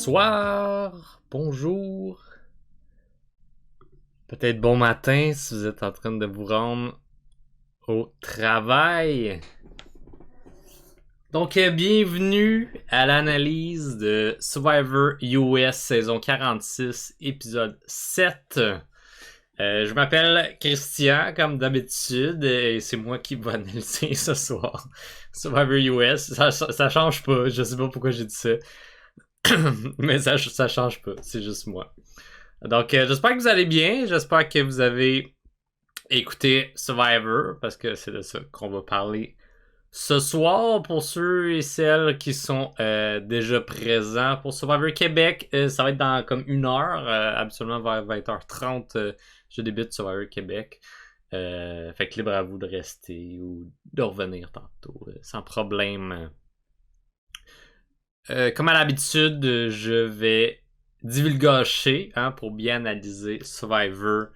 Bonsoir, bonjour, peut-être bon matin si vous êtes en train de vous rendre au travail. Donc, bienvenue à l'analyse de Survivor US saison 46, épisode 7. Je m'appelle Christian, comme d'habitude, et c'est moi qui vais analyser ce soir. Survivor US, ça change pas, je sais pas pourquoi j'ai dit ça. Mais ça change pas, c'est juste moi. Donc, j'espère que vous allez bien. J'espère que vous avez écouté Survivor, parce que c'est de ça qu'on va parler ce soir. Pour ceux et celles qui sont déjà présents pour Survivor Québec, ça va être dans comme une heure, absolument vers 20h30, je débute Survivor Québec. Fait que libre à vous de rester ou de revenir tantôt, sans problème. Comme à l'habitude, je vais divulgacher pour bien analyser Survivor.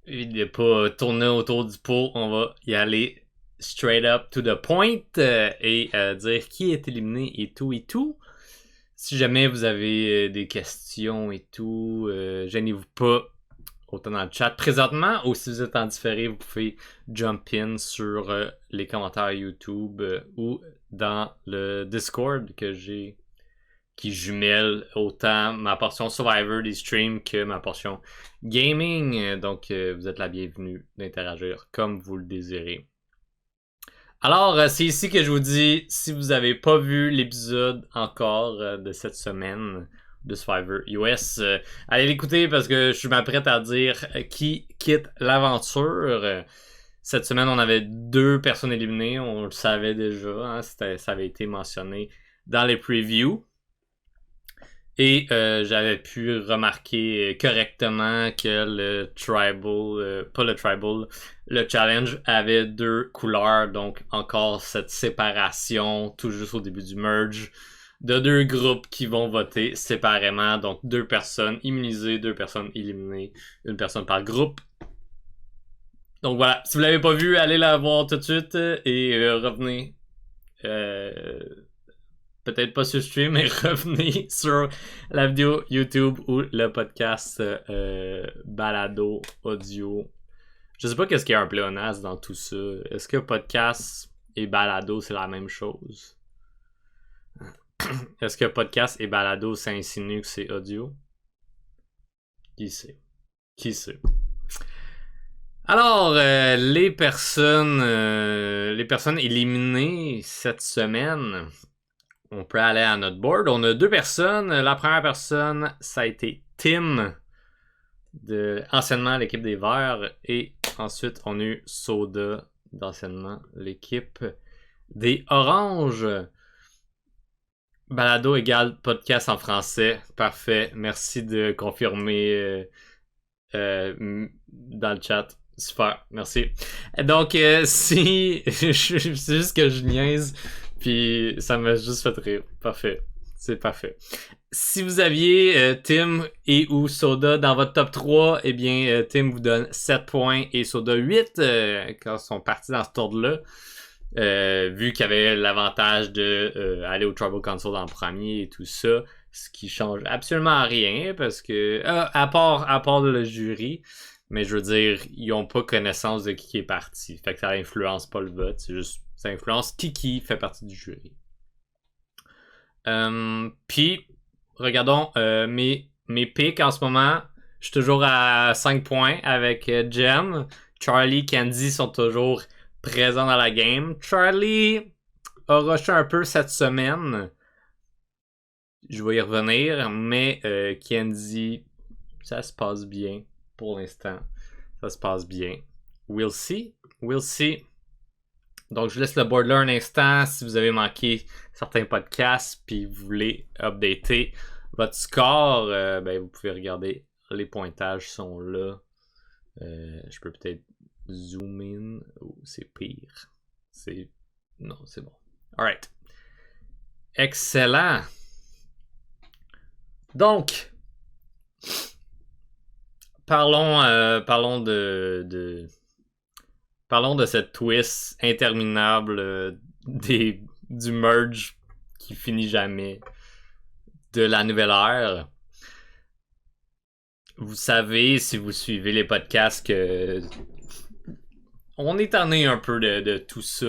Et de pas tourner autour du pot, on va y aller straight up to the point et dire qui est éliminé et tout et tout. Si jamais vous avez des questions et tout, gênez-vous pas, autant dans le chat présentement, ou si vous êtes en différé, vous pouvez jump in sur les commentaires YouTube ou dans le Discord que j'ai, qui jumelle autant ma portion Survivor des streams que ma portion gaming. Donc, vous êtes la bienvenue d'interagir comme vous le désirez. Alors, c'est ici que je vous dis, si vous n'avez pas vu l'épisode encore de cette semaine de Survivor US, allez l'écouter parce que je m'apprête à dire qui quitte l'aventure. Cette semaine, on avait 2 personnes éliminées, on le savait déjà, ça avait été mentionné dans les previews. Et j'avais pu remarquer correctement que le tribal, pas le tribal, le challenge avait 2 couleurs, donc encore cette séparation tout juste au début du merge de 2 groupes qui vont voter séparément, donc 2 personnes immunisées, 2 personnes éliminées, une personne par groupe. Donc voilà, si vous l'avez pas vu, allez la voir tout de suite et revenez. Peut-être pas sur stream, mais revenez sur la vidéo YouTube ou le podcast balado audio. Je sais pas qu'est-ce qu'il y a un pléonasme dans tout ça. Est-ce que podcast et balado c'est la même chose? Est-ce que podcast et balado ça insinue que c'est audio? Qui sait? Qui sait? Alors, les personnes éliminées cette semaine. On peut aller à notre board. On a 2 personnes. La première personne, ça a été Tim, anciennement l'équipe des Verts. Et ensuite, on a eu Soda, d'anciennement l'équipe des Oranges. Balado égale podcast en français. Parfait. Merci de confirmer dans le chat. Super. Merci. Donc, si... c'est juste que je niaise. Puis ça m'a juste fait rire. Parfait. C'est parfait. Si vous aviez Tim et ou Soda dans votre top 3, eh bien, Tim vous donne 7 points et Soda 8 quand ils sont partis dans ce tour-là. Vu qu'il y avait l'avantage de aller au Tribal Council en premier et tout ça, ce qui change absolument rien parce que, à part le jury, mais je veux dire, ils n'ont pas connaissance de qui est parti. Fait que ça influence pas le vote, c'est juste ça influence qui fait partie du jury. Puis, regardons mes picks en ce moment. Je suis toujours à 5 points avec Jem. Charlie, Candy sont toujours présents dans la game. Charlie a rushé un peu cette semaine. Je vais y revenir, mais Candy, ça se passe bien pour l'instant. Ça se passe bien. We'll see. We'll see. Donc, je vous laisse le board là un instant. Si vous avez manqué certains podcasts puis vous voulez updater votre score, vous pouvez regarder. Les pointages sont là. Je peux peut-être zoom in. Oh, c'est pire. Non, c'est bon. Alright. Excellent. Donc, parlons de cette twist interminable du merge qui finit jamais. de la nouvelle ère. Vous savez, si vous suivez les podcasts, que on est tanné un peu de tout ça.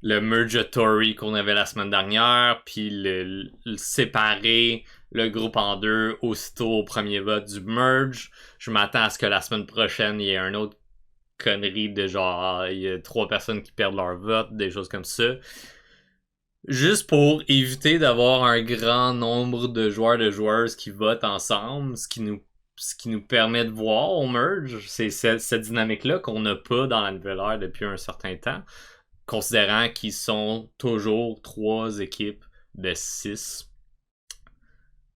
Le Mergatory qu'on avait la semaine dernière, puis le séparer le groupe en deux aussitôt au premier vote du merge. Je m'attends à ce que la semaine prochaine, il y ait un autre connerie de genre, il y a 3 personnes qui perdent leur vote, des choses comme ça. Juste pour éviter d'avoir un grand nombre de joueuses qui votent ensemble, ce qui nous permet de voir au merge, c'est cette dynamique-là qu'on n'a pas dans la nouvelle ère depuis un certain temps, considérant qu'ils sont toujours 3 équipes de 6.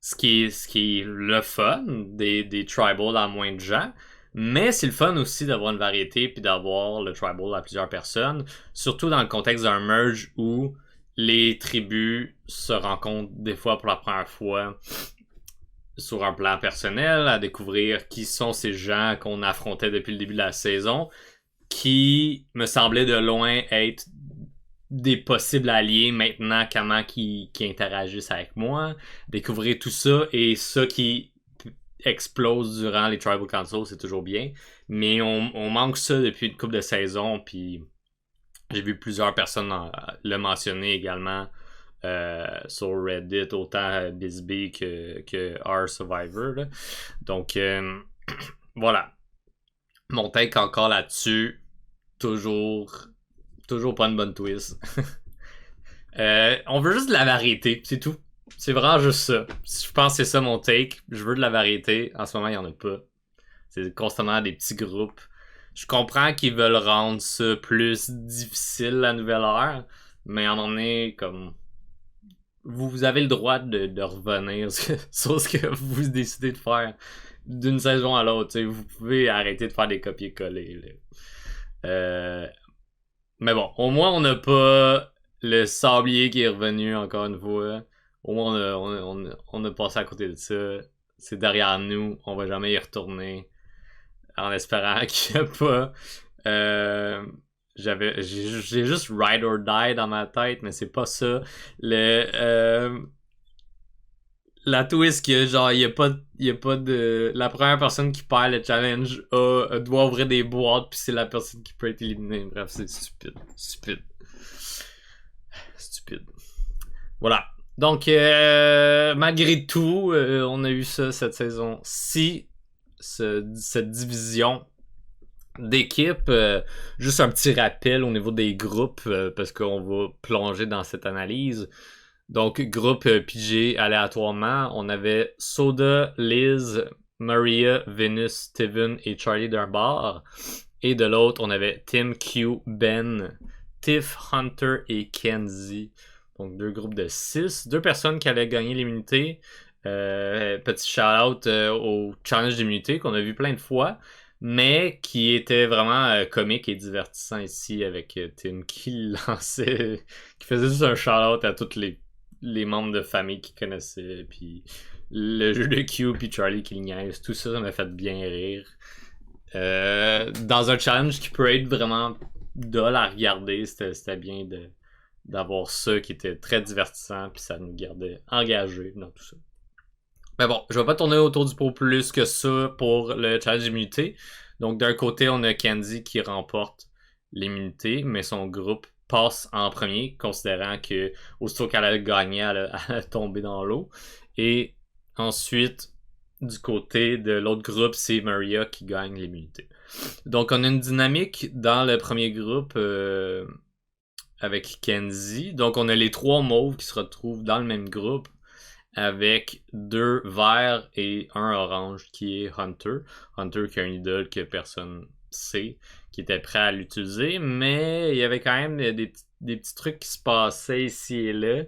Ce qui est le fun des tribals à moins de gens, mais c'est le fun aussi d'avoir une variété puis d'avoir le tribal à plusieurs personnes, surtout dans le contexte d'un merge où les tribus se rencontrent des fois pour la première fois sur un plan personnel, à découvrir qui sont ces gens qu'on affrontait depuis le début de la saison, qui me semblaient de loin être des possibles alliés maintenant, comment qui interagissent avec moi, découvrir tout ça, et ça qui explose durant les Tribal Councils, c'est toujours bien, mais on manque ça depuis une couple de saisons, puis j'ai vu plusieurs personnes le mentionner également sur Reddit, autant Bisbee que R Survivor, là. Donc voilà, mon take encore là-dessus, toujours pas une bonne twist. On veut juste de la variété, c'est tout. C'est vraiment juste ça. Je pense que c'est ça mon take. Je veux de la variété. En ce moment, il n'y en a pas. C'est constamment des petits groupes. Je comprends qu'ils veulent rendre ça plus difficile, la nouvelle ère. Mais à un moment donné, comme... Vous avez le droit de revenir sur ce que vous décidez de faire d'une saison à l'autre. Vous pouvez arrêter de faire des copier-coller. Mais bon, au moins on n'a pas le sablier qui est revenu encore une fois. Au moins on a passé à côté de ça. C'est derrière nous. On va jamais y retourner. En espérant qu'il n'y a pas. J'ai juste Ride or Die dans ma tête, mais c'est pas ça. La twist que genre il y a pas de la première personne qui perd le challenge doit ouvrir des boîtes, puis c'est la personne qui peut être éliminée. Bref, c'est stupide. Voilà. Donc malgré tout, on a eu ça cette saison-ci, cette division d'équipes. Juste un petit rappel au niveau des groupes, parce qu'on va plonger dans cette analyse. Donc, groupe PG aléatoirement, on avait Soda, Liz, Maria, Venus, Steven et Charlie d'un bar. Et de l'autre, on avait Tim, Q, Ben, Tiff, Hunter et Kenzie. Donc, 2 groupes de 6. 2 personnes qui allaient gagner l'immunité. Petit shout-out au challenge d'immunité qu'on a vu plein de fois, mais qui était vraiment comique et divertissant ici avec Tim qui lançait, qui faisait juste un shout-out à tous les membres de famille qu'il connaissait, puis le jeu de Q puis Charlie qui le niaise, tout ça m'a fait bien rire. Dans un challenge qui peut être vraiment dole à regarder, c'était bien d'avoir ça qui était très divertissant, puis ça nous gardait engagés dans tout ça. Mais bon, je vais pas tourner autour du pot plus que ça pour le challenge d'immunité. Donc d'un côté, on a Candy qui remporte l'immunité, mais son groupe passe en premier, considérant que aussitôt qu'elle a gagné, elle a tombé dans l'eau. Et ensuite, du côté de l'autre groupe, c'est Maria qui gagne l'immunité. Donc on a une dynamique dans le premier groupe avec Kenzie. Donc on a les 3 mauves qui se retrouvent dans le même groupe, avec 2 verts et 1 orange qui est Hunter. Hunter qui a une idole que personne sait, qui était prêt à l'utiliser, mais il y avait quand même des petits trucs qui se passaient ici et là.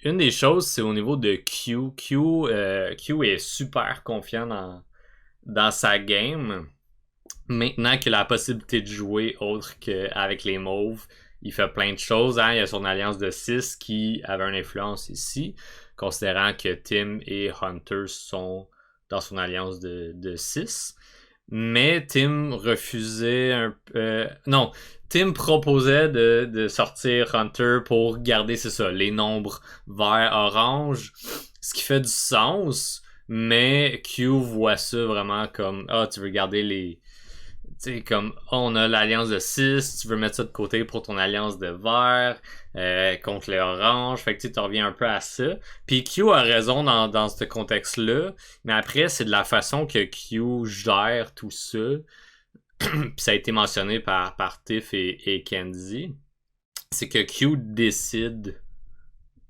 Une des choses, c'est au niveau de Q. Q est super confiant dans sa game. Maintenant qu'il a la possibilité de jouer autre qu'avec les mauves, il fait plein de choses. Hein? Il y a son alliance de 6 qui avait une influence ici, considérant que Tim et Hunter sont dans son alliance de 6. Mais Tim refusait non, Tim proposait de sortir Hunter pour garder, c'est ça, les nombres vert-orange, ce qui fait du sens, mais Q voit ça vraiment comme, ah, tu veux garder les... Tu sais, comme, oh, on a l'alliance de 6, tu veux mettre ça de côté pour ton alliance de vert contre les oranges. Fait que tu reviens un peu à ça. Puis Q a raison dans ce contexte-là. Mais après, c'est de la façon que Q gère tout ça. Puis ça a été mentionné par Tiff et Kenzie. C'est que Q décide.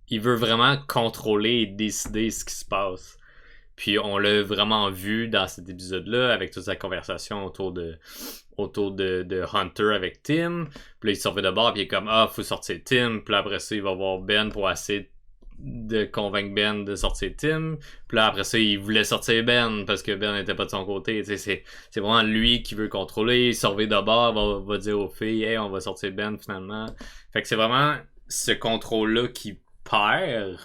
Il veut vraiment contrôler et décider ce qui se passe. Puis on l'a vraiment vu dans cet épisode-là avec toute sa conversation autour de Hunter avec Tim. Puis là, il sort de bord, puis il est comme, ah, faut sortir Tim. Puis là, après ça, il va voir Ben pour essayer de convaincre Ben de sortir Tim. Puis là, après ça, il voulait sortir Ben parce que Ben n'était pas de son côté. Tu sais, c'est vraiment lui qui veut contrôler. Il sort de bord, va dire aux filles, hey, on va sortir Ben finalement. Fait que c'est vraiment ce contrôle-là qui perd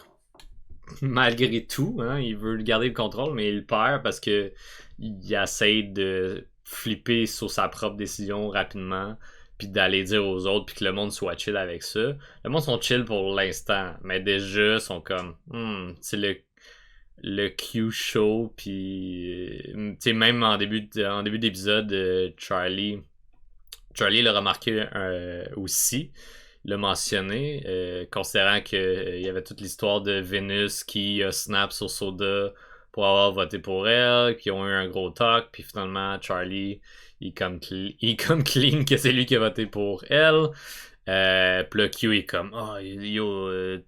malgré tout, hein, il veut garder le contrôle, mais il le perd parce que il essaie de flipper sur sa propre décision rapidement, puis d'aller dire aux autres, puis que le monde soit chill avec ça. Le monde sont chill pour l'instant, mais déjà sont comme, c'est le Q show, puis tu sais, même en début d'épisode, Charlie l'a remarqué aussi l'a mentionné, considérant qu'il y avait toute l'histoire de Vénus qui snap sur Soda pour avoir voté pour elle, qui ont eu un gros talk, puis finalement Charlie il comme clean que c'est lui qui a voté pour elle. Puis là Q est comme oh yo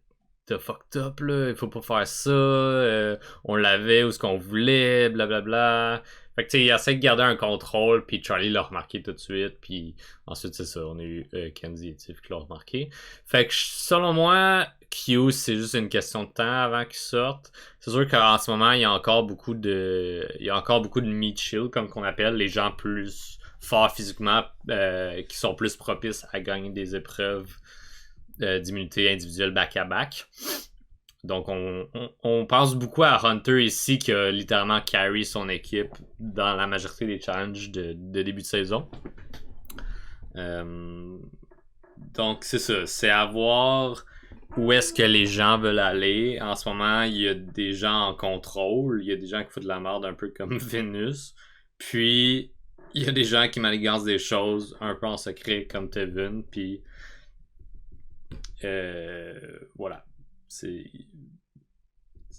t'as fucked up là, il faut pas faire ça, on l'avait où ce qu'on voulait, blablabla. Fait que tu sais, il essaie de garder un contrôle, puis Charlie l'a remarqué tout de suite, puis ensuite c'est ça, on a eu Kenzie et Tiff qui l'ont remarqué. Fait que selon moi, Q c'est juste une question de temps avant qu'il sorte. C'est sûr qu'en ce moment, il y a encore beaucoup de meat shield, comme qu'on appelle, les gens plus forts physiquement, qui sont plus propices à gagner des épreuves d'immunité individuelle back-à-back. Donc, on pense beaucoup à Hunter ici qui a littéralement carry son équipe dans la majorité des challenges de début de saison. Donc, c'est ça. C'est à voir où est-ce que les gens veulent aller. En ce moment, il y a des gens en contrôle. Il y a des gens qui foutent de la merde un peu comme Vénus. Puis, il y a des gens qui manigancent des choses un peu en secret comme Tevin. Puis, voilà. C'est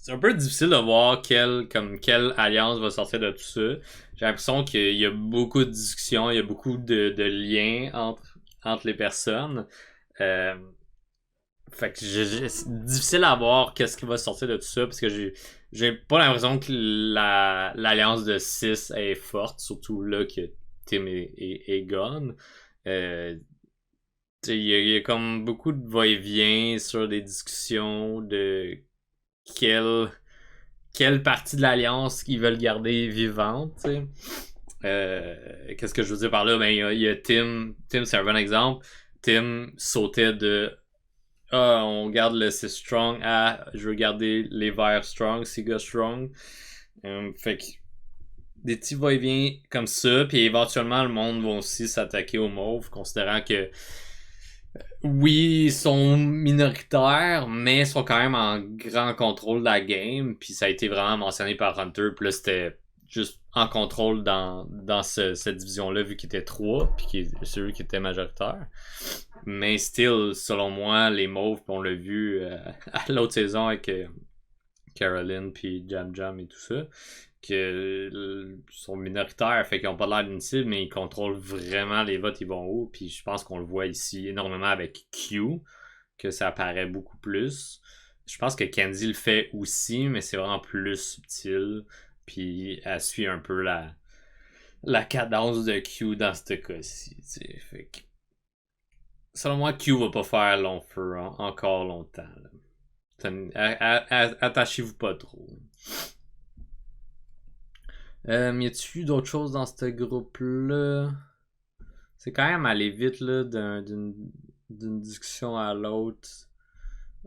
un peu difficile de voir quelle alliance va sortir de tout ça. J'ai l'impression qu'il y a beaucoup de discussions, il y a beaucoup de liens entre les personnes. Fait que c'est difficile à voir qu'est-ce qui va sortir de tout ça parce que j'ai pas l'impression que l'alliance de 6 est forte, surtout là que Tim est gone. Il y a comme beaucoup de va-et-vient sur des discussions de quelle partie de l'alliance ils veulent garder vivante. Qu'est-ce que je veux dire par là? Ben, il y a Tim. Tim, c'est un bon exemple. Tim sautait de on garde le C strong à je veux garder les verts strong, Siga strong. Fait que des petits va-et-vient comme ça, puis éventuellement le monde va aussi s'attaquer aux mauves, considérant que oui, ils sont minoritaires, mais ils sont quand même en grand contrôle de la game, puis ça a été vraiment mentionné par Hunter, puis là c'était juste en contrôle dans cette division-là, vu qu'il était 3, puis c'est eux qui étaient majoritaires. Mais still, selon moi, les mauves, on l'a vu à l'autre saison avec Caroline, puis Jam Jam et tout ça, que sont minoritaires, fait qu'ils ont pas l'air d'une cible, mais ils contrôlent vraiment les votes, ils vont où, puis je pense qu'on le voit ici énormément avec Q, que ça apparaît beaucoup plus. Je pense que Kenzie le fait aussi, mais c'est vraiment plus subtil, puis elle suit un peu la cadence de Q dans ce cas-ci, t'sais. Fait que selon moi, Q va pas faire long feu encore longtemps. Attachez-vous pas trop. Y a-tu eu d'autres choses dans ce groupe-là? C'est quand même allé vite là, d'une discussion à l'autre.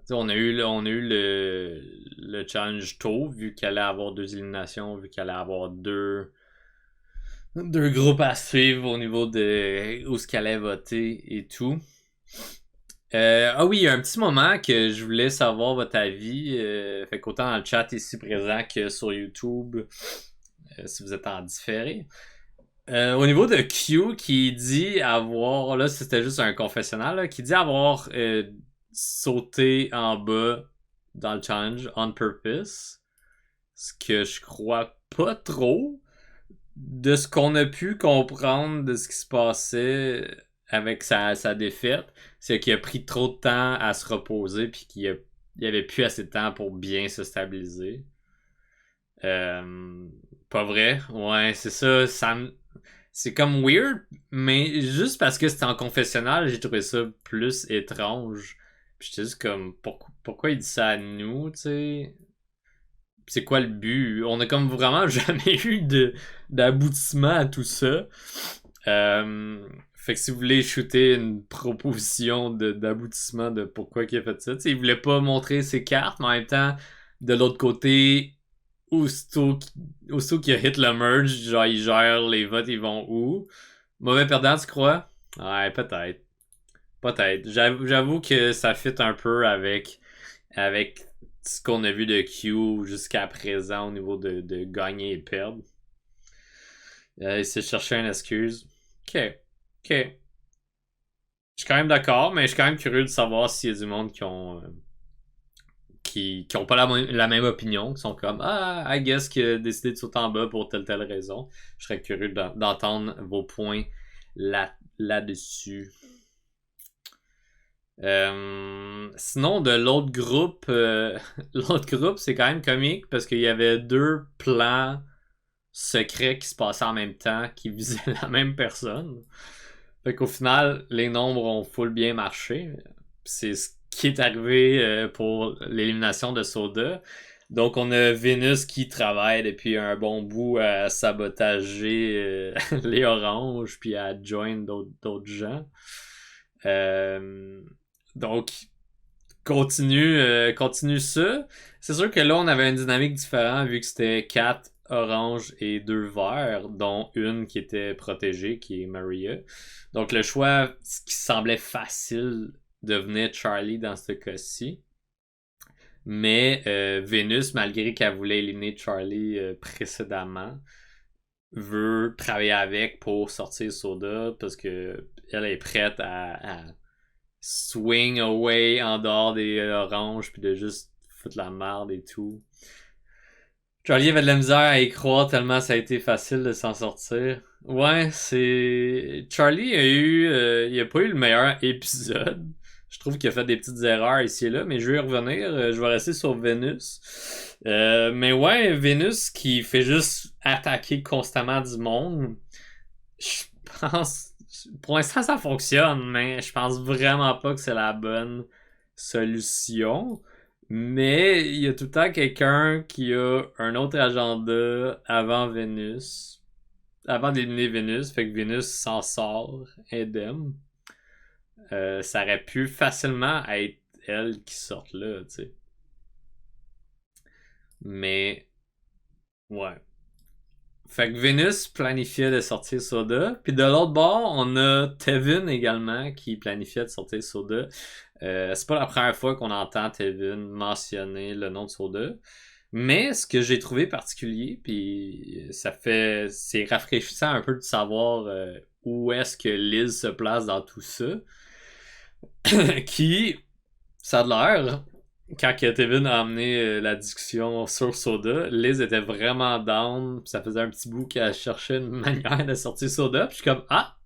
On a eu le challenge tôt, vu qu'il allait avoir 2 éliminations, vu qu'il allait avoir 2 deux groupes à suivre au niveau de où ce qu'elle allait voter et tout. Ah oui, il y a un petit moment que je voulais savoir votre avis. Fait qu'autant dans le chat ici présent que sur YouTube, si vous êtes en différé. Au niveau de Q qui dit avoir, là c'était juste un confessionnal, là, qui dit avoir sauté en bas dans le challenge on purpose. Ce que je crois pas trop. De ce qu'on a pu comprendre de ce qui se passait avec sa défaite, c'est qu'il a pris trop de temps à se reposer puis il avait plus assez de temps pour bien se stabiliser. Euh, Pas vrai? Ouais, c'est ça. C'est comme weird, mais juste parce que c'était en confessionnal, j'ai trouvé ça plus étrange. Puis j'étais juste comme, pourquoi il dit ça à nous, tu sais? C'est quoi le but? On a comme vraiment jamais eu d'aboutissement à tout ça. Fait que si vous voulez shooter une proposition d'aboutissement de pourquoi il a fait ça, il voulait pas montrer ses cartes, mais en même temps, de l'autre côté, aussitôt, aussitôt qu'il a hit le merge, genre il gère les votes, ils vont où? Mauvais perdant, tu crois? Ouais, peut-être. Peut-être. J'avoue que ça fit un peu avec ce qu'on a vu de Q jusqu'à présent au niveau de gagner et perdre. Il s'est cherché une excuse. Ok. Ok. Je suis quand même d'accord, mais je suis quand même curieux de savoir s'il y a du monde qui ont pas la même opinion, qui sont comme ah, I guess qu'il a décidé de sauter en bas pour telle raison. Je serais curieux d'entendre vos points là-dessus. Sinon, de l'autre groupe, l'autre groupe, c'est quand même comique parce qu'il y avait deux plans secrets qui se passaient en même temps qui visaient la même personne. Fait qu'au final, les nombres ont full bien marché. C'est ce qui est arrivé pour l'élimination de Soda. Donc, on a Vénus qui travaille depuis un bon bout à sabotager les oranges puis à join d'autres gens. Euh, donc, continue ça. C'est sûr que là, on avait une dynamique différente vu que c'était 4 oranges et 2 verts, dont une qui était protégée, qui est Maria. Donc, le choix ce qui semblait facile devenait Charlie dans ce cas-ci. Mais Vénus, malgré qu'elle voulait éliminer Charlie précédemment, veut travailler avec pour sortir Soda parce que elle est prête à swing away en dehors des oranges puis de juste foutre la merde et tout. Charlie avait de la misère à y croire tellement ça a été facile de s'en sortir. Ouais, c'est. Charlie il a pas eu le meilleur épisode. Je trouve qu'il a fait des petites erreurs ici et là, mais je vais y revenir. Je vais rester sur Vénus. Mais ouais, Vénus qui fait juste attaquer constamment du monde. Je pense. Pour l'instant, ça fonctionne, mais je pense vraiment pas que c'est la bonne solution. Mais il y a tout le temps quelqu'un qui a un autre agenda avant Vénus. Avant d'éliminer Vénus. Fait que Vénus s'en sort, indemne. Ça aurait pu facilement être elle qui sorte là, tu sais. Mais, ouais. Fait que Vénus planifiait de sortir Soda. Puis de l'autre bord, on a Tevin également qui planifiait de sortir Soda. C'est pas la première fois qu'on entend Tevin mentionner le nom de Soda. Mais ce que j'ai trouvé particulier, puis c'est rafraîchissant un peu de savoir où est-ce que Liz se place dans tout ça. Qui, ça a l'air, quand Tevin a amené la discussion sur Soda, Liz était vraiment down. Pis ça faisait un petit bout qu'elle cherchait une manière de sortir Soda. Puis je suis comme, ah,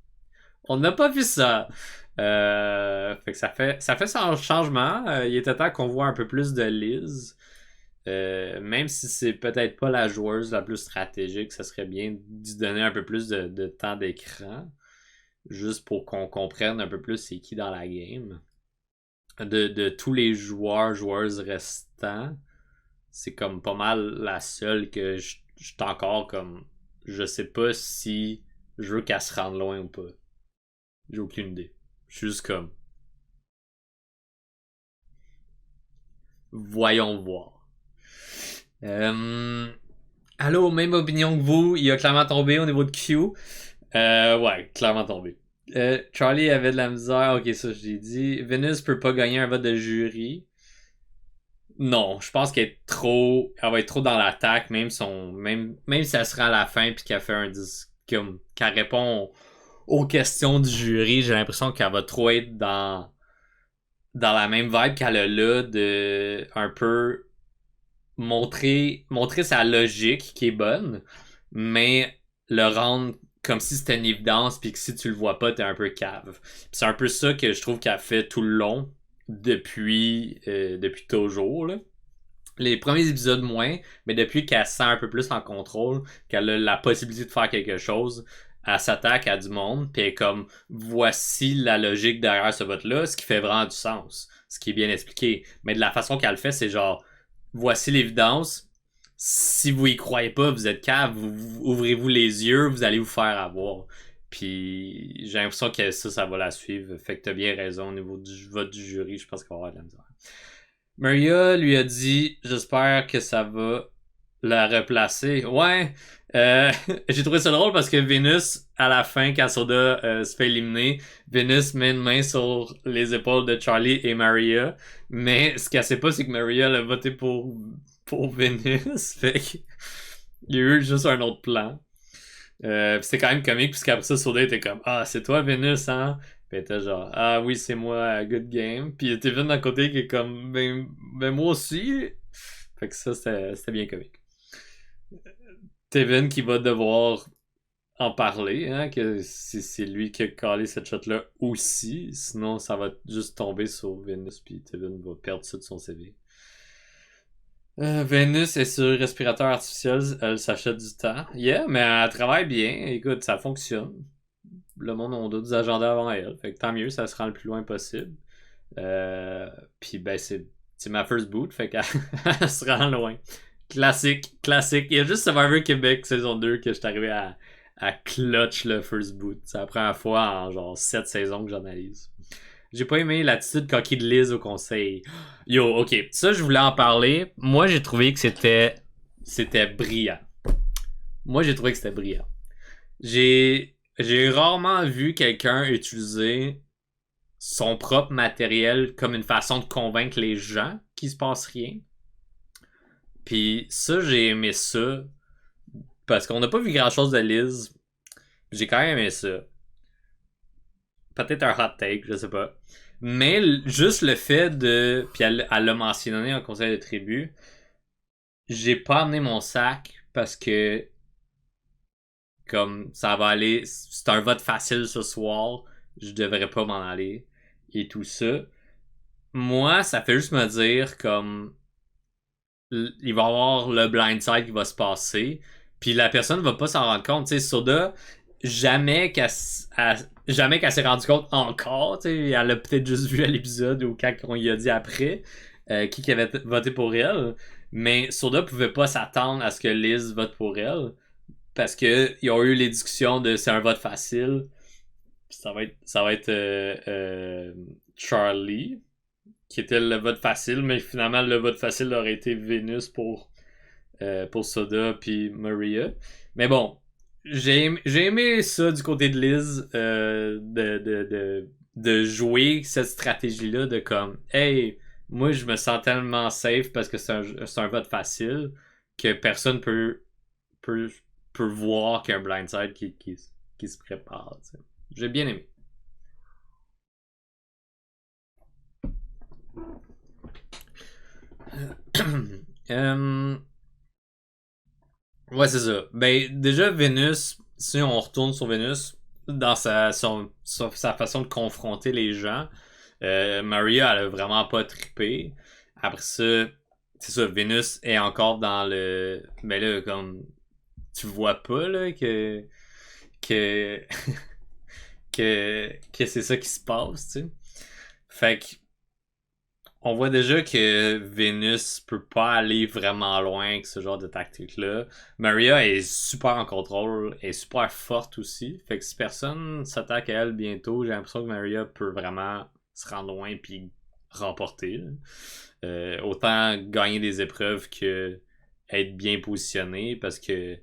on n'a pas vu ça. Fait que ça fait son changement. Il était temps qu'on voit un peu plus de Liz. Même si c'est peut-être pas la joueuse la plus stratégique, ça serait bien d'y donner un peu plus de temps d'écran. Juste pour qu'on comprenne un peu plus c'est qui dans la game. De tous les joueuses restants, c'est comme pas mal la seule que je suis encore comme. Je sais pas si je veux qu'elle se rende loin ou pas. J'ai aucune idée. Je suis juste comme. Voyons voir. Euh, Allô, même opinion que vous, il a clairement tombé au niveau de Q. Ouais, clairement tombé. Charlie avait de la misère, ok, ça je l'ai dit. Venus peut pas gagner un vote de jury. Non, je pense qu'elle est trop. Elle va être trop dans l'attaque, même si elle sera à la fin puis qu'elle fait un comme qu'elle répond aux questions du jury, j'ai l'impression qu'elle va trop être dans la même vibe qu'elle a là de un peu montrer sa logique qui est bonne, mais le rendre comme si c'était une évidence puis que si tu le vois pas, t'es un peu cave. Puis c'est un peu ça que je trouve qu'elle fait tout le long depuis toujours là. Les premiers épisodes moins, mais depuis qu'elle se sent un peu plus en contrôle, qu'elle a la possibilité de faire quelque chose, elle s'attaque à du monde, puis elle est comme voici la logique derrière ce vote-là, ce qui fait vraiment du sens, ce qui est bien expliqué. Mais de la façon qu'elle le fait, c'est genre voici l'évidence. Si vous y croyez pas, vous êtes cave, ouvrez-vous les yeux, vous allez vous faire avoir. Puis j'ai l'impression que ça va la suivre. Fait que t'as bien raison au niveau du vote du jury, je pense qu'on va avoir de la misère. Maria lui a dit j'espère que ça va la replacer. Ouais, euh, j'ai trouvé ça drôle parce que Venus, à la fin, quand Soda se fait éliminer, Venus met une main sur les épaules de Charlie et Maria. Mais ce qu'elle sait pas, c'est que Maria elle a voté pour Venus. Fait qu'il y a eu juste un autre plan. C'est quand même comique, puisqu'après ça, Soda était comme ah, c'est toi, Venus, hein? Puis elle était genre ah oui, c'est moi, good game. Puis Tevin d'un côté qui est comme ben moi aussi. Fait que ça, c'était bien comique. Tevin qui va devoir en parler, hein, que c'est lui qui a calé cette shot-là aussi. Sinon, ça va juste tomber sur Venus, puis Tevin va perdre ça de son CV. Venus est sur respirateur artificiel, elle s'achète du temps. Yeah, mais elle travaille bien. Écoute, ça fonctionne. Le monde a d'autres agendas avant elle. Fait que tant mieux, ça se rend le plus loin possible. Puis ben c'est ma first boot, fait qu'elle elle se rend loin. Classique. Il y a juste Survivor Québec saison 2 que je suis arrivé à clutch le first boot. C'est la première fois en genre 7 saisons que j'analyse. J'ai pas aimé l'attitude coquille de Liz au conseil. Yo, ok, ça je voulais en parler. Moi j'ai trouvé que c'était brillant. Moi j'ai trouvé que c'était brillant. J'ai rarement vu quelqu'un utiliser son propre matériel comme une façon de convaincre les gens qu'il se passe rien. Puis ça, j'ai aimé ça. Parce qu'on n'a pas vu grand chose de Liz. J'ai quand même aimé ça. Peut-être un hot take, je sais pas. Mais juste le fait de. Puis elle l'a mentionné en conseil de tribu. J'ai pas amené mon sac parce que. Comme ça va aller. C'est un vote facile ce soir. Je devrais pas m'en aller. Et tout ça. Moi, ça fait juste me dire comme il va y avoir le blindside qui va se passer. Puis la personne va pas s'en rendre compte. Tu sais, Soda, jamais qu'elle s'est rendu compte encore. Tu sais, elle a peut-être juste vu à l'épisode ou quand on y a dit après qui avait voté pour elle. Mais Soda pouvait pas s'attendre à ce que Liz vote pour elle. Parce que ils ont eu les discussions de c'est un vote facile. Puis ça va être Charlie qui était le vote facile, mais finalement le vote facile aurait été Venus pour Soda puis Maria. Mais bon, j'ai aimé ça du côté de Liz de jouer cette stratégie-là de comme hey, moi je me sens tellement safe parce que c'est un vote facile que personne peut, peut voir qu'il y a un blindside qui se prépare. T'sais. J'ai bien aimé. Euh, Ouais, c'est ça. Ben, déjà, Vénus, si on retourne sur Vénus, dans sa façon de confronter les gens, Maria, elle a vraiment pas trippé. Après ça, c'est ça, Vénus est encore dans le. Mais là, comme. Tu vois pas, là, que, que c'est ça qui se passe, tu sais. Fait que on voit déjà que Venus peut pas aller vraiment loin avec ce genre de tactique-là. Maria est super en contrôle, est super forte aussi. Fait que si personne s'attaque à elle bientôt, j'ai l'impression que Maria peut vraiment se rendre loin puis remporter. Autant gagner des épreuves que être bien positionnée parce que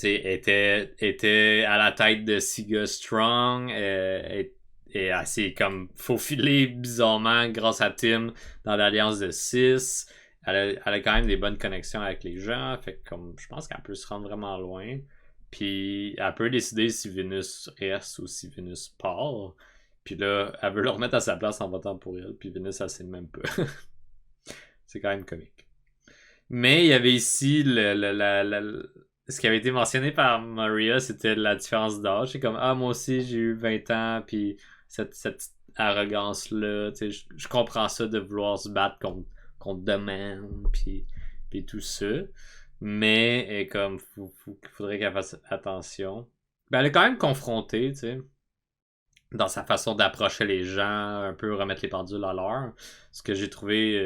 était à la tête de Siga Strong, et assez comme faufilée bizarrement grâce à Tim dans l'alliance de 6. Elle a quand même des bonnes connexions avec les gens, fait que comme je pense qu'elle peut se rendre vraiment loin. Puis elle peut décider si Venus reste ou si Venus part. Puis là, elle veut le remettre à sa place en votant pour elle, puis Venus, elle sait même pas. C'est quand même comique. Mais il y avait ici ce qui avait été mentionné par Maria, c'était la différence d'âge. C'est comme, ah, moi aussi, j'ai eu 20 ans, puis cette arrogance-là, tu sais, je comprends ça de vouloir se battre contre Demain, puis tout ça. Mais, comme, faudrait qu'elle fasse attention. Ben, elle est quand même confrontée, tu sais, dans sa façon d'approcher les gens, un peu remettre les pendules à l'heure. Ce que j'ai trouvé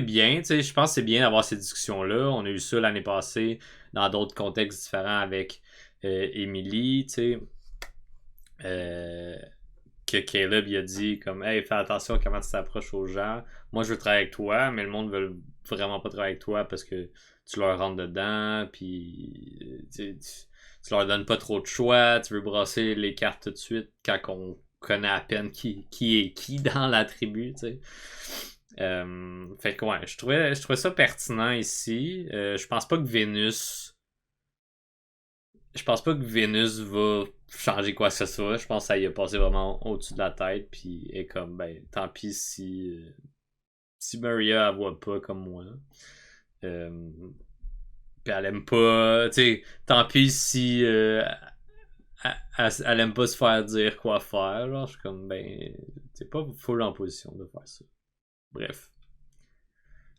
bien, tu sais, je pense que c'est bien d'avoir ces discussions-là. On a eu ça l'année passée dans d'autres contextes différents avec Emily, tu sais, euh, que Caleb il a dit comme, hey, fais attention à comment tu t'approches aux gens. Moi, je veux travailler avec toi, mais le monde veut vraiment pas travailler avec toi parce que tu leur rentres dedans, puis tu leur donnes pas trop de choix, tu veux brasser les cartes tout de suite quand on connaît à peine qui est qui dans la tribu, tu sais. Fait que ouais, je trouvais ça pertinent ici. Je pense pas que Vénus va changer quoi que ce soit. Je pense que ça y a passé vraiment au-dessus de la tête. Puis est comme, ben, tant pis si Maria elle voit pas comme moi. Euh, Puis elle aime pas. Tu sais, tant pis si elle aime pas se faire dire quoi faire. Genre, je suis comme, ben, c'est pas full en position de faire ça. Bref.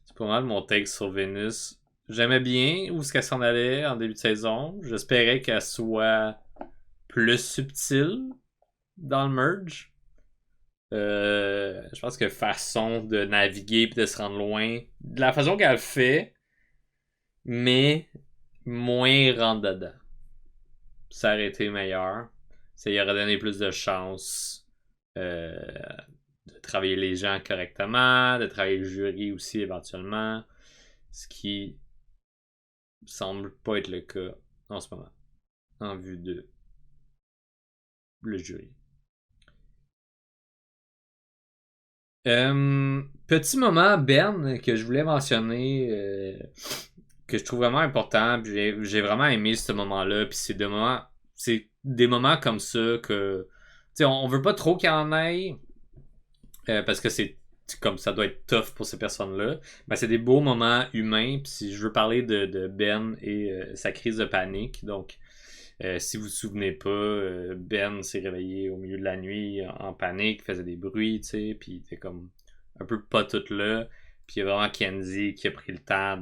C'est pas mal mon take sur Vénus. J'aimais bien où ce qu'elle s'en allait en début de saison. J'espérais qu'elle soit plus subtile dans le merge. Je pense que façon de naviguer et de se rendre loin, de la façon qu'elle fait, mais moins rentre dedans. Ça aurait été meilleur. Ça y aurait donné plus de chance euh, de travailler les gens correctement, de travailler le jury aussi éventuellement. Ce qui semble pas être le cas en ce moment, en vue de le jury. Petit moment, Ben, que je voulais mentionner, que je trouve vraiment important, puis j'ai vraiment aimé ce moment-là, puis c'est des moments comme ça que, tu sais, on veut pas trop qu'il y en ait, parce que c'est comme ça doit être tough pour ces personnes-là, mais c'est des beaux moments humains, puis si je veux parler de Ben et sa crise de panique, donc si vous vous souvenez pas, Ben s'est réveillé au milieu de la nuit en panique, faisait des bruits, tu sais, puis il était comme un peu pas tout là. Puis il y a vraiment Kenzie qui a pris le temps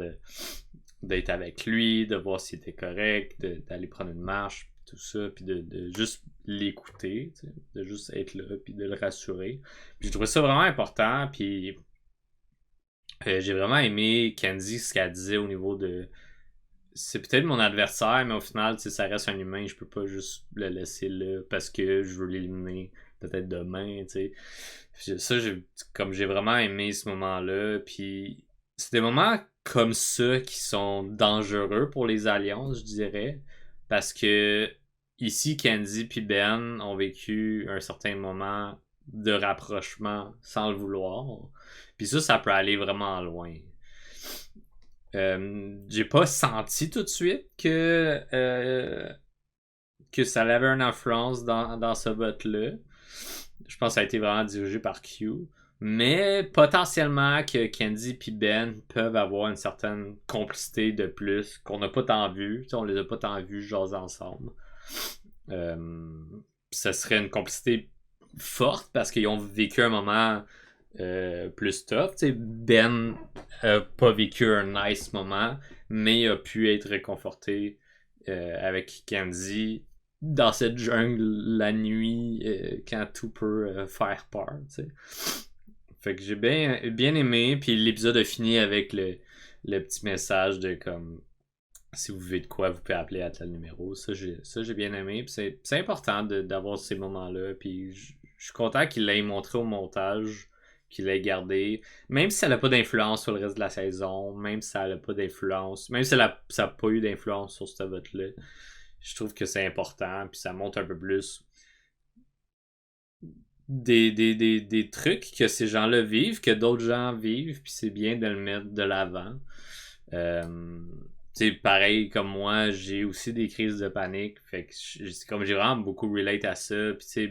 d'être avec lui, de voir s'il était correct, d'aller prendre une marche, tout ça, puis de juste l'écouter, tu sais, de juste être là, puis de le rassurer. Puis je trouvais ça vraiment important, puis j'ai vraiment aimé Kenzie, ce qu'elle disait au niveau de c'est peut-être mon adversaire, mais au final, tu sais, ça reste un humain, je peux pas juste le laisser là parce que je veux l'éliminer peut-être demain, tu sais. Ça, comme j'ai vraiment aimé ce moment-là, puis c'est des moments comme ça qui sont dangereux pour les alliances, je dirais, parce que ici, Candy puis Ben ont vécu un certain moment de rapprochement sans le vouloir, puis ça peut aller vraiment loin. J'ai pas senti tout de suite que ça avait une influence dans ce vote-là. Je pense que ça a été vraiment dirigé par Q. Mais potentiellement que Candy et Ben peuvent avoir une certaine complicité de plus qu'on n'a pas tant vu. On les a pas tant vus jaser ensemble. Ce serait une complicité forte parce qu'ils ont vécu un moment plus tough. T'sais, Ben a pas vécu un nice moment, mais a pu être réconforté avec Kenzie dans cette jungle la nuit quand tout peut faire peur. T'sais. Fait que j'ai bien aimé, puis l'épisode a fini avec le petit message de comme si vous vivez de quoi, vous pouvez appeler à tel numéro. Ça j'ai bien aimé. Puis c'est important d'avoir ces moments-là. Puis je suis content qu'il l'ait montré au montage qu'il l'ait gardé. Même si ça n'a pas d'influence sur le reste de la saison, même si ça n'a pas d'influence, même si ça n'a pas eu d'influence sur ce vote-là, je trouve que c'est important, puis ça montre un peu plus des trucs que ces gens-là vivent, que d'autres gens vivent, puis c'est bien de le mettre de l'avant. C'est pareil comme moi, j'ai aussi des crises de panique, fait que comme j'ai vraiment beaucoup relate à ça, puis tu sais,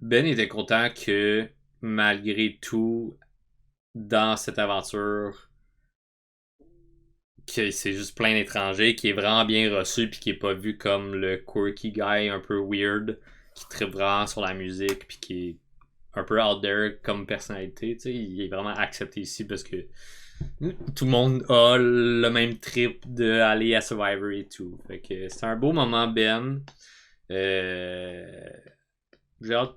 Ben était content que malgré tout, dans cette aventure, que c'est juste plein d'étrangers, qui est vraiment bien reçu, puis qui est pas vu comme le quirky guy un peu weird, qui tripe vraiment sur la musique, puis qui est un peu out there comme personnalité, tu sais, il est vraiment accepté ici parce que tout le monde a le même trip d'aller à Survivor et tout. Fait que c'est un beau moment, Ben. Euh, j'ai hâte,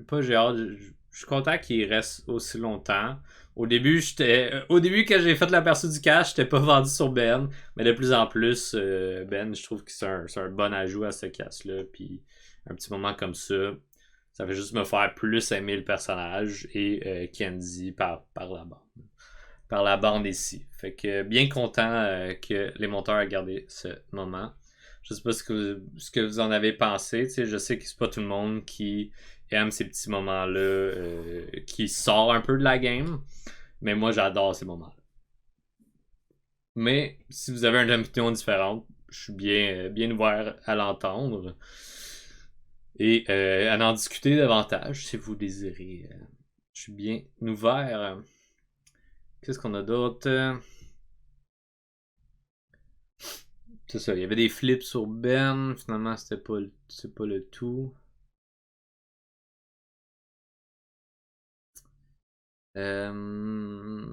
pas j'ai hâte, je suis content qu'il reste aussi longtemps. Au début quand j'ai fait l'aperçu du cash, j'étais pas vendu sur Ben, mais de plus en plus, Ben, je trouve que c'est un bon ajout à ce cast-là. Puis un petit moment comme ça fait juste me faire plus aimer le personnage et Kenzie par la bande. Par la bande ici. Fait que bien content que les monteurs aient gardé ce moment. Je sais pas ce que vous en avez pensé. T'sais, je sais que c'est pas tout le monde qui aime ces petits moments-là, qui sort un peu de la game. Mais moi, j'adore ces moments-là. Mais si vous avez une opinion différente, je suis bien ouvert à l'entendre. Et à en discuter davantage si vous désirez. Je suis bien ouvert. Qu'est-ce qu'on a d'autre? C'est ça, il y avait des flips sur Ben, finalement c'est pas le tout. Euh...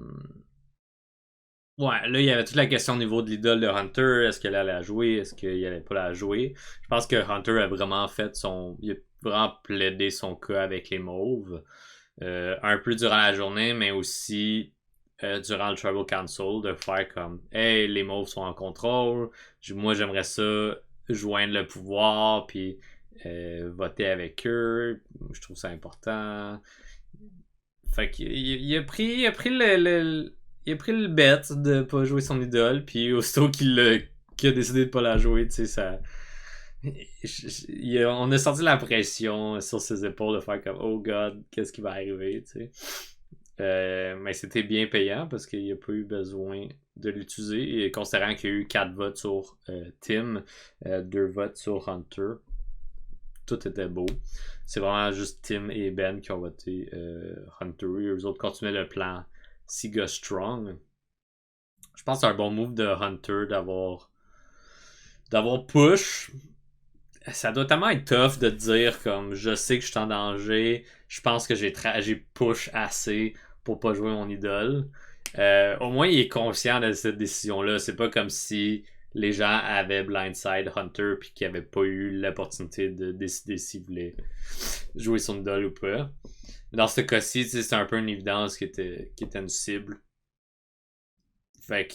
Ouais, là il y avait toute la question au niveau de l'idole de Hunter, est-ce qu'elle allait la jouer, est-ce qu'il allait pas la jouer. Je pense que Hunter a vraiment il a vraiment plaidé son cas avec les mauves. Un peu durant la journée, mais aussi durant le Tribal Council, de faire comme hey, les mauves sont en contrôle, moi j'aimerais ça joindre le pouvoir, puis voter avec eux, je trouve ça important. Fait qu'il a pris il a pris le bet de pas jouer son idole, puis aussitôt qu'il a décidé de pas la jouer, tu sais, ça. On a senti la pression sur ses épaules de faire comme oh god, qu'est-ce qui va arriver, tu sais. Mais c'était bien payant parce qu'il n'y a pas eu besoin de l'utiliser. Et considérant qu'il y a eu 4 votes sur Tim, 2 votes sur Hunter, tout était beau. C'est vraiment juste Tim et Ben qui ont voté Hunter. Et eux autres continuaient le plan Siga Strong. Je pense que c'est un bon move de Hunter d'avoir push. Ça doit tellement être tough de dire comme je sais que je suis en danger, je pense que j'ai push assez pour pas jouer mon idole. Au moins il est conscient de cette décision-là. C'est pas comme si les gens avaient blindside Hunter puis qu'ils n'avaient pas eu l'opportunité de décider s'ils voulaient jouer son idole ou pas. Dans ce cas-ci, c'est un peu une évidence qui était une cible. Fait que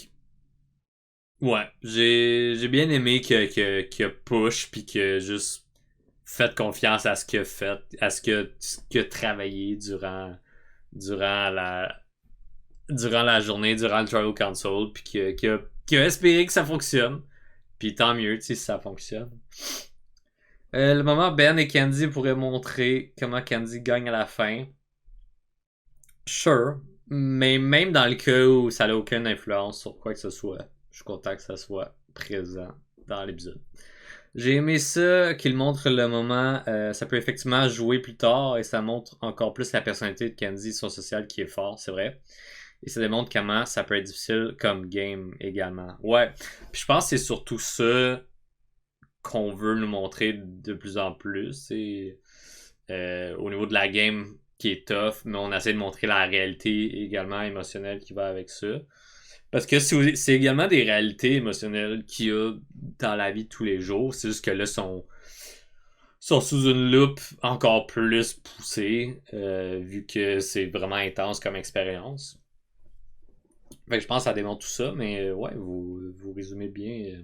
ouais, j'ai bien aimé qu'il a push puis que juste fait confiance à ce qu'il a fait, à ce qu'il a travaillé durant durant la journée, durant le Trial Council, puis qu'il a espéré que ça fonctionne. Puis tant mieux, tu sais, si ça fonctionne. Le moment Ben et Candy pourraient montrer comment Candy gagne à la fin. Sure. Mais même dans le cas où ça n'a aucune influence sur quoi que ce soit, je suis content que ça soit présent dans l'épisode. J'ai aimé ça qu'il montre le moment, ça peut effectivement jouer plus tard et ça montre encore plus la personnalité de Candy, son social qui est fort, c'est vrai. Et ça démontre comment ça peut être difficile comme game également. Ouais, puis je pense que c'est surtout ça qu'on veut nous montrer de plus en plus. Et, au niveau de la game qui est tough, mais on essaie de montrer la réalité également émotionnelle qui va avec ça. Parce que c'est également des réalités émotionnelles qu'il y a dans la vie de tous les jours. C'est juste que là, sont sous une loupe encore plus poussée, vu que c'est vraiment intense comme expérience. Fait que je pense que ça démontre tout ça, mais ouais, vous résumez bien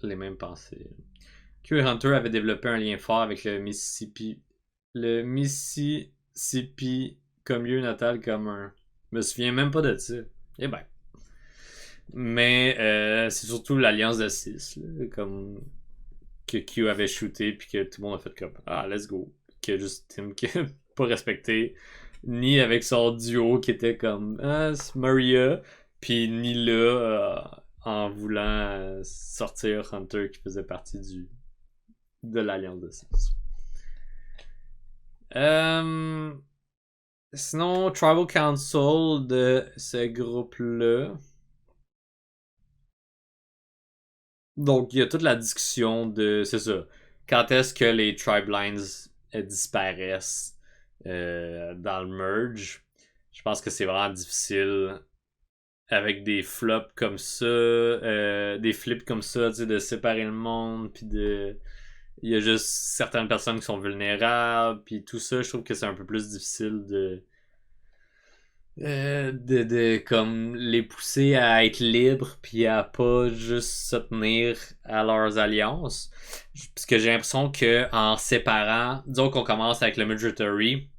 les mêmes pensées. Q et Hunter avaient développé un lien fort avec le Mississippi CP comme lieu natal commun. Je me souviens même pas de ça. Eh ben. Mais c'est surtout l'alliance de 6, comme que Q avait shooté, puis que tout le monde a fait comme ah, let's go. Que juste Tim qui a pas respecté, ni avec son duo qui était comme ah, c'est Maria, puis ni là en voulant sortir Hunter qui faisait partie de l'alliance de 6. Sinon, Tribal Council de ce groupe-là. Donc, il y a toute la discussion de. C'est ça. Quand est-ce que les tribe lines disparaissent dans le merge? Je pense que c'est vraiment difficile avec des flops comme ça, des flips comme ça, tu sais, de séparer le monde, puis de. Il y a juste certaines personnes qui sont vulnérables, puis tout ça, je trouve que c'est un peu plus difficile de comme les pousser à être libres puis à pas juste se tenir à leurs alliances. Parce que j'ai l'impression que en séparant, disons qu'on commence avec le Military,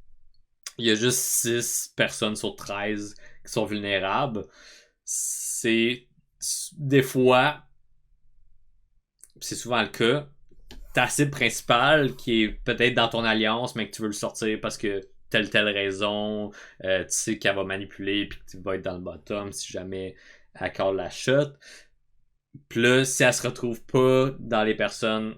il y a juste 6 personnes sur 13 qui sont vulnérables. C'est des fois, c'est souvent le cas, ta cible principale qui est peut-être dans ton alliance mais que tu veux le sortir parce que telle raison, tu sais qu'elle va manipuler puis que tu vas être dans le bottom si jamais elle call la shot. Puis là, si elle se retrouve pas dans les personnes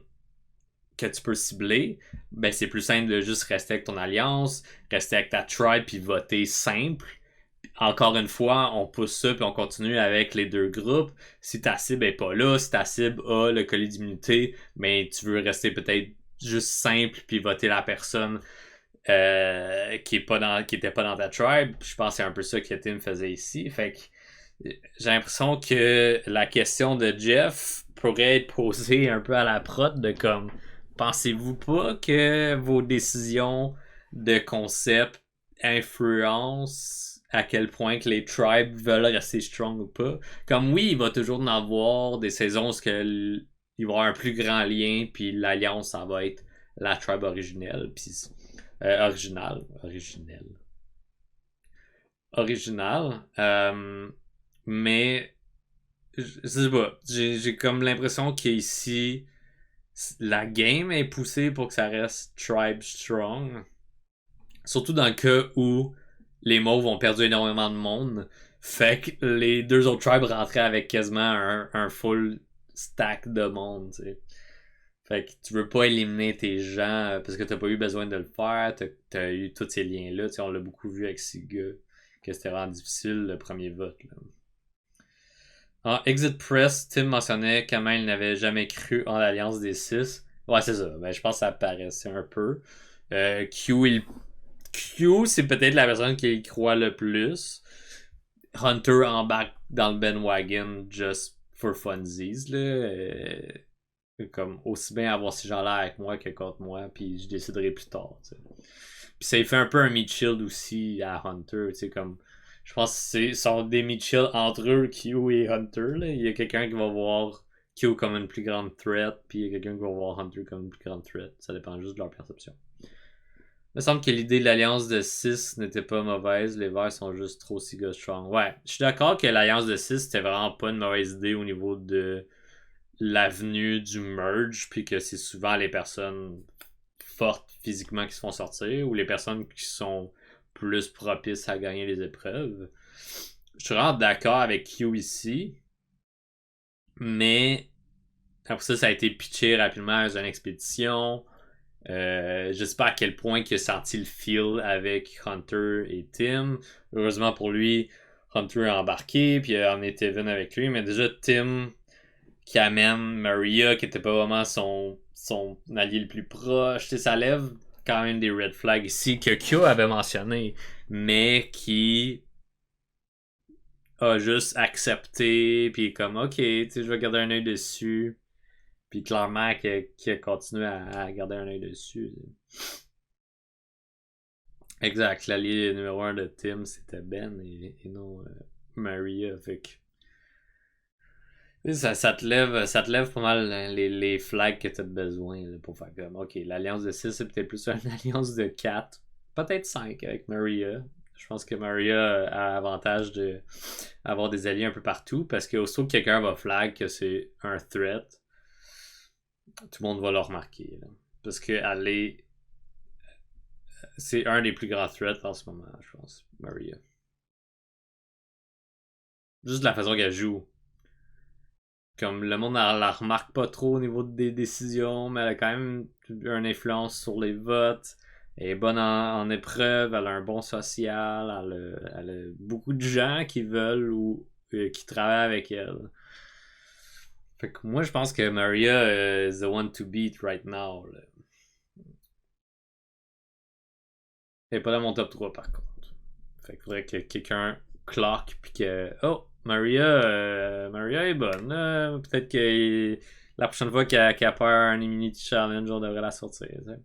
que tu peux cibler, ben c'est plus simple de juste rester avec ton alliance, rester avec ta tribe puis voter simple. Encore une fois, on pousse ça puis on continue avec les deux groupes. Si ta cible est pas là, si ta cible a le collier d'immunité, mais tu veux rester peut-être juste simple puis voter la personne qui était pas dans ta tribe. Je pense que c'est un peu ça que Tim faisait ici. Fait que j'ai l'impression que la question de Jeff pourrait être posée un peu à la prod de comme pensez-vous pas que vos décisions de concept influencent à quel point que les tribes veulent rester strong ou pas? Comme oui, il va toujours en avoir des saisons où il va y avoir un plus grand lien, puis l'alliance, ça va être la tribe originelle, puis original. Mais je sais pas. J'ai comme l'impression qu'ici la game est poussée pour que ça reste tribe strong. Surtout dans le cas où les Mauves ont perdu énormément de monde. Fait que les deux autres tribes rentraient avec quasiment un full stack de monde, tu sais. Fait que tu veux pas éliminer tes gens parce que t'as pas eu besoin de le faire. T'as eu tous ces liens-là. Tu sais, on l'a beaucoup vu avec Siga, que c'était vraiment difficile le premier vote. Là. En Exit Press, Tim mentionnait comment il n'avait jamais cru en l'alliance des 6. Ouais, c'est ça. Ben, je pense que ça paraissait un peu. Q, c'est peut-être la personne qui y croit le plus. Hunter embarque dans le bandwagon just for funsies. Là. Comme aussi bien avoir ces gens-là avec moi que contre moi, puis je déciderai plus tard. T'sais. Puis ça fait un peu un meat shield aussi à Hunter, tu sais, comme je pense que c'est sont des meat shields entre eux, Q et Hunter. Là. Il y a quelqu'un qui va voir Q comme une plus grande threat, puis il y a quelqu'un qui va voir Hunter comme une plus grande threat. Ça dépend juste de leur perception. Il me semble que l'idée de l'alliance de 6 n'était pas mauvaise. Les Verts sont juste trop Siga strong. Ouais, je suis d'accord que l'alliance de 6 c'était vraiment pas une mauvaise idée au niveau de l'avenue du merge, puis que c'est souvent les personnes fortes physiquement qui se font sortir ou les personnes qui sont plus propices à gagner les épreuves. Je suis vraiment d'accord avec Q ici, mais après ça a été pitché rapidement dans une expédition. Je sais pas à quel point il a senti le feel avec Hunter et Tim. Heureusement pour lui, Hunter a embarqué, puis il a emmené Tevin avec lui, mais déjà Tim qui amène Maria, qui était pas vraiment son allié le plus proche. Tu sais, ça lève quand même des red flags ici que Kyo avait mentionné, mais qui a juste accepté, puis comme, ok, tu sais, je vais garder un œil dessus. Puis clairement, qui a continué à garder un œil dessus. Exact, l'allié numéro 1 de Tim, c'était Ben et non Maria. Fait que ça te lève pas mal les flags que tu as besoin là, pour faire comme, ok, l'alliance de 6 c'est peut-être plus une alliance de 4. peut-être 5 avec Maria. Je pense que Maria a avantage de avoir des alliés un peu partout parce que aussitôt que quelqu'un va flag que c'est un threat, tout le monde va le remarquer. Là. Parce qu'elle est. C'est un des plus grands threats en ce moment, je pense, Maria. Juste la façon qu'elle joue. Comme le monde elle la remarque pas trop au niveau des décisions, mais elle a quand même une influence sur les votes. Elle est bonne en épreuve, elle a un bon social, elle a beaucoup de gens qui veulent ou qui travaillent avec elle. Fait que moi je pense que Maria is the one to beat right now. Là. Elle est pas dans mon top 3 par contre. Fait qu'il faudrait que quelqu'un clock puis que. Oh! Maria est bonne. Peut-être que la prochaine fois qu'elle a peur un Immunity Challenge, on devrait la sortir. T'sais.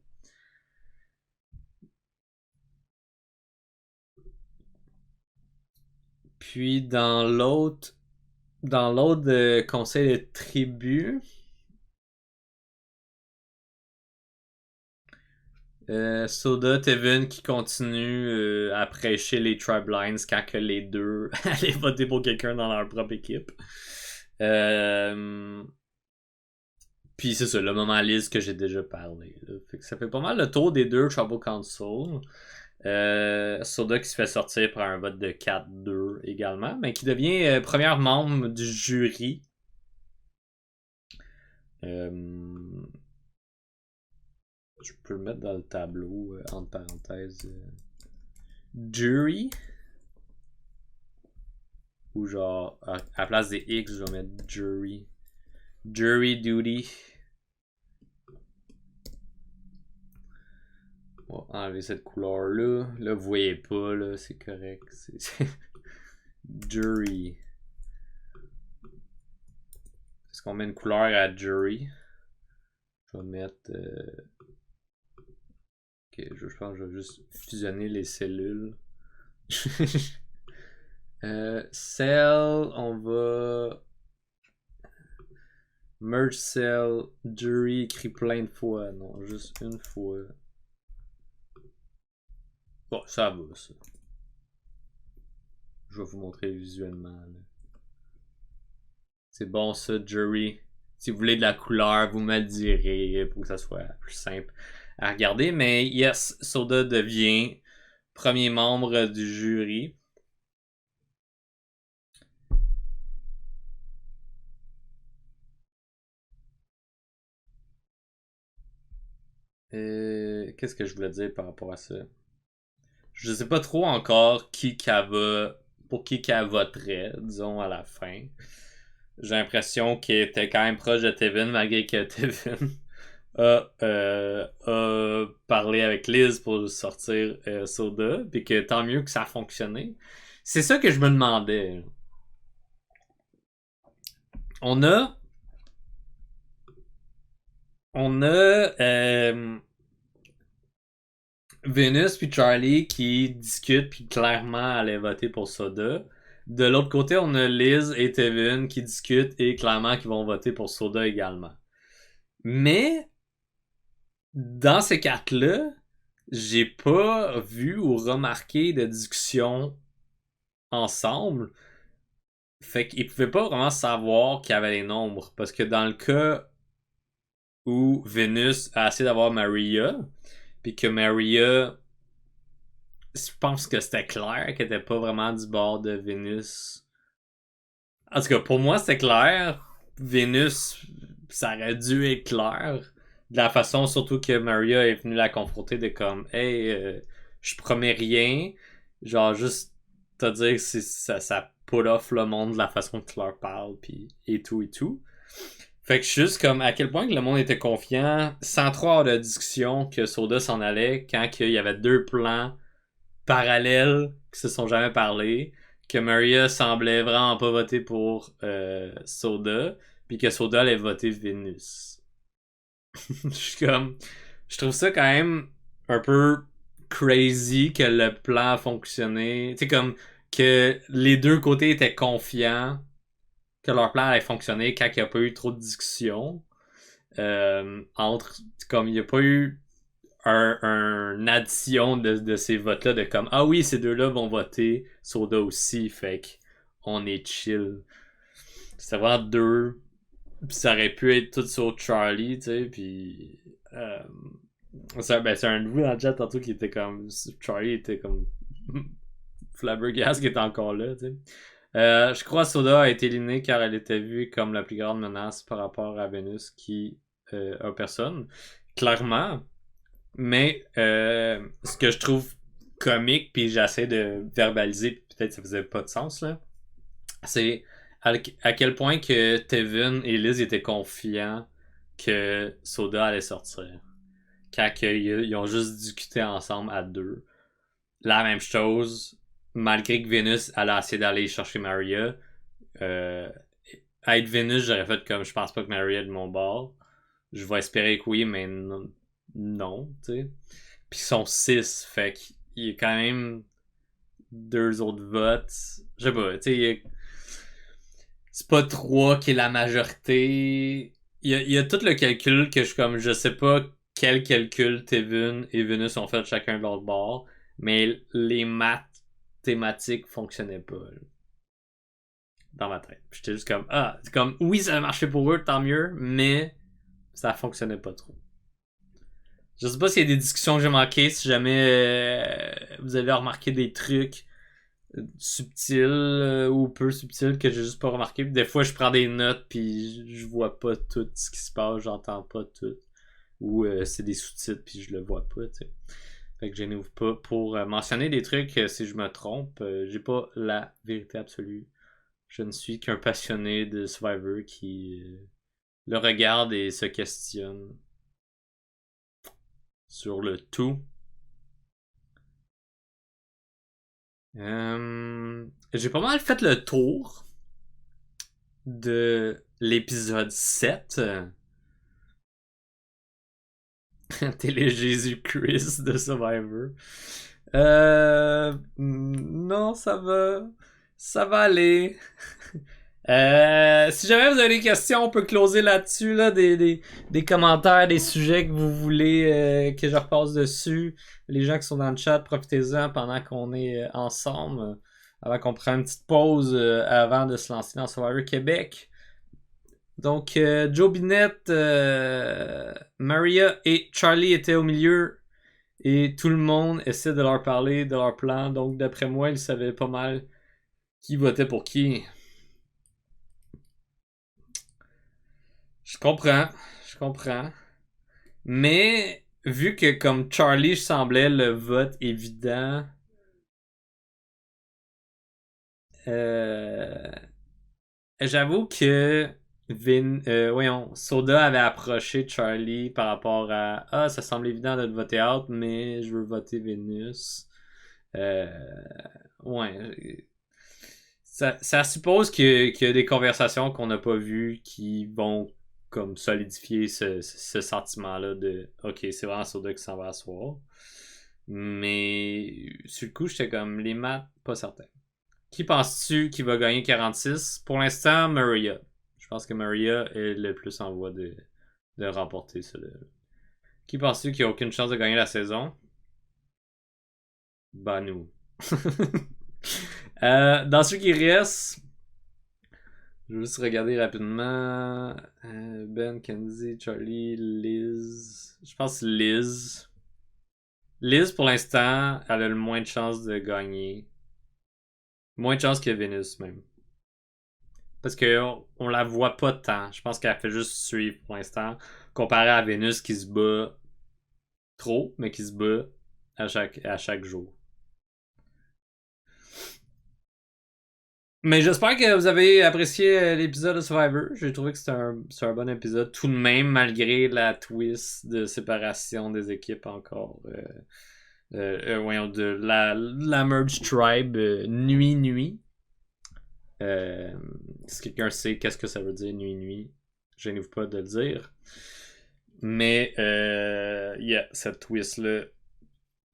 Puis dans l'autre conseil de tribu, Soda Tevin qui continue à prêcher les Tribe Lines quand que les deux allaient voter pour quelqu'un dans leur propre équipe. Puis c'est ça, le moment liste que j'ai déjà parlé. Fait que ça fait pas mal le tour des deux Trouble Council. Soda qui se fait sortir par un vote de 4-2 également, mais qui devient premier membre du jury. Je peux le mettre dans le tableau, entre parenthèses. Jury. Ou genre, à la place des X, je vais mettre jury. Jury duty. On va enlever cette couleur-là. Là, vous voyez pas, là, c'est correct. Jury. Est-ce qu'on met une couleur à jury? Je vais mettre... Ok, je pense que je vais juste fusionner les cellules. Cell, on va... Merge cell, jury écrit plein de fois. Non, juste une fois. Bon, ça va, ça. Je vais vous montrer visuellement. Là. C'est bon, ça, jury. Si vous voulez de la couleur, vous me le direz pour que ça soit plus simple à regarder. Mais yes, Soda devient premier membre du jury. Qu'est-ce que je voulais dire par rapport à ça? Je sais pas trop encore pour qui qu'elle voterait, disons, à la fin. J'ai l'impression qu'elle était quand même proche de Tevin, malgré que Tevin a parlé avec Liz pour sortir Soda, puis que tant mieux que ça a fonctionné. C'est ça que je me demandais. On a Venus puis Charlie qui discutent puis clairement allaient voter pour Soda. De l'autre côté, on a Liz et Tevin qui discutent et clairement qui vont voter pour Soda également. Mais dans ces quatre-là, j'ai pas vu ou remarqué de discussion ensemble. Fait qu'ils pouvaient pas vraiment savoir qu'il y avait les nombres. Parce que dans le cas où Venus a essayé d'avoir Maria, puis que Maria, je pense que c'était clair qu'elle était pas vraiment du bord de Vénus. En tout cas, pour moi, c'était clair. Vénus, ça aurait dû être clair. De la façon surtout que Maria est venue la confronter de comme, hey, je promets rien. Genre, juste te dire que ça put off le monde de la façon que tu leur parles, puis et tout et tout. Fait que juste comme à quel point que le monde était confiant, sans trop avoir de discussion que Soda s'en allait, quand il y avait deux plans parallèles qui se sont jamais parlé, que Maria semblait vraiment pas voter pour Soda, puis que Soda allait voter Vénus. Je trouve ça quand même un peu crazy que le plan a fonctionné. Tu sais, comme que les deux côtés étaient confiants que leur plan allait fonctionner quand il n'y a pas eu trop de discussion. Comme il n'y a pas eu un addition de ces votes-là, de comme, ah oui, ces deux-là vont voter, Soda aussi, fait que on est chill. C'est vraiment deux, pis ça aurait pu être tout sur Charlie, tu sais, pis... c'est un de vous dans le chat tantôt qui était comme... Charlie était comme... Flabbergasted qui était encore là, tu sais. Je crois que Soda a été éliminée car elle était vue comme la plus grande menace par rapport à Vénus qui a personne. Clairement. Mais ce que je trouve comique, puis j'essaie de verbaliser, puis peut-être ça faisait pas de sens, là, c'est à quel point que Tevin et Liz étaient confiants que Soda allait sortir. Quand ils ont juste discuté ensemble à deux. La même chose, malgré que Vénus elle a essayé d'aller chercher Maria. À être Vénus, j'aurais fait comme je pense pas que Maria est de mon bord. Je vais espérer que oui, mais non, tu sais. Puis ils sont 6, fait qu'il y a quand même 2 autres votes. Je sais pas, tu sais, c'est pas 3 qui est la majorité. Il y a tout le calcul que je sais pas quel calcul Tevin et Venus ont fait chacun de leur bord, mais les mathématiques fonctionnaient pas là, dans ma tête. J'étais juste comme, c'est comme, oui, ça a marché pour eux, tant mieux, mais ça fonctionnait pas trop. Je sais pas s'il y a des discussions que j'ai manquées, si jamais vous avez remarqué des trucs subtils ou peu subtils que j'ai juste pas remarqué. Puis des fois, je prends des notes puis je vois pas tout ce qui se passe, j'entends pas tout. Ou c'est des sous-titres puis je le vois pas, tu sais. Fait que je n'ouvre pas pour mentionner des trucs si je me trompe. J'ai pas la vérité absolue. Je ne suis qu'un passionné de Survivor qui le regarde et se questionne sur le tout. J'ai pas mal fait le tour de l'épisode 7. Télé Jésus-Christ de Survivor. Non, ça va. Ça va aller. Si jamais vous avez des questions, on peut closer là-dessus, là, des commentaires, des sujets que vous voulez que je repasse dessus. Les gens qui sont dans le chat, profitez-en pendant qu'on est ensemble, avant qu'on prenne une petite pause avant de se lancer dans Survivor Québec. Donc, Joe Binette, Maria et Charlie étaient au milieu et tout le monde essaie de leur parler de leur plan. Donc, d'après moi, ils savaient pas mal qui votait pour qui. Je comprends. Mais, vu que comme Charlie semblait le vote évident, euh, j'avoue que Soda avait approché Charlie par rapport à ça semble évident de te voter out, mais je veux voter Vénus. Euh, ouais. Ça suppose qu'il y a des conversations qu'on n'a pas vues qui vont comme solidifier ce sentiment-là de OK, c'est vraiment Soda qui s'en va asseoir. Mais sur le coup, j'étais comme les maths, pas certain. Qui penses-tu qui va gagner 46? Pour l'instant, Maria. Je pense que Maria est le plus en voie de remporter cela. Qui penses-tu qui a aucune chance de gagner la saison? Bah nous. Dans ceux qui restent, je vais juste regarder rapidement. Ben, Kenzie, Charlie, Liz. Je pense Liz. Liz, pour l'instant, elle a le moins de chances de gagner. Moins de chances que Venus, même. Parce qu'on la voit pas tant. Je pense qu'elle fait juste suivre pour l'instant. Comparé à Vénus qui se bat trop, mais qui se bat à chaque jour. Mais j'espère que vous avez apprécié l'épisode de Survivor. J'ai trouvé que c'était un bon épisode, tout de même, malgré la twist de séparation des équipes encore. Voyons, de la Merge Tribe nuit-nuit. Si quelqu'un sait qu'est-ce que ça veut dire nuit-nuit, je n'ouvre pas de le dire. Mais, cette twist-là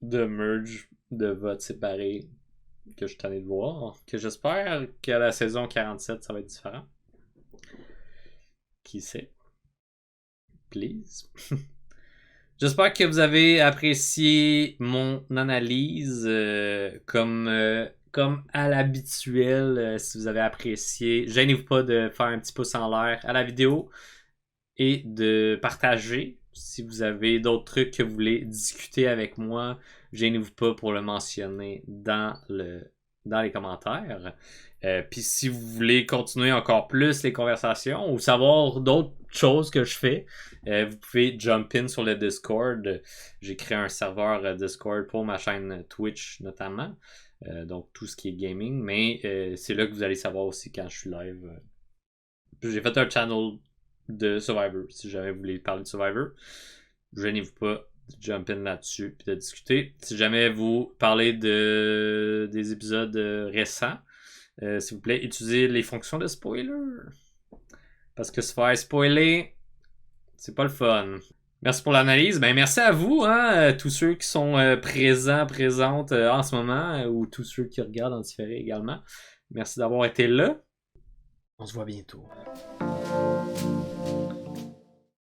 de merge, de vote séparé, que je suis tanné de voir, que j'espère qu'à la saison 47, ça va être différent. Qui sait? Please. J'espère que vous avez apprécié mon analyse comme à l'habituel. Si vous avez apprécié, gênez-vous pas de faire un petit pouce en l'air à la vidéo et de partager. Si vous avez d'autres trucs que vous voulez discuter avec moi, gênez-vous pas pour le mentionner dans les commentaires. Puis si vous voulez continuer encore plus les conversations ou savoir d'autres choses que je fais, vous pouvez jump in sur le Discord. J'ai créé un serveur Discord pour ma chaîne Twitch notamment. Donc tout ce qui est gaming. Mais c'est là que vous allez savoir aussi quand je suis live. J'ai fait un channel de Survivor. Si jamais vous voulez parler de Survivor, gênez-vous pas de jump in là-dessus et de discuter. Si jamais vous parlez des épisodes récents, s'il vous plaît, utilisez les fonctions de spoiler. Parce que se faire spoiler, c'est pas le fun. Merci pour l'analyse. Ben, merci à vous, hein, tous ceux qui sont présentes en ce moment, ou tous ceux qui regardent en différé également. Merci d'avoir été là. On se voit bientôt.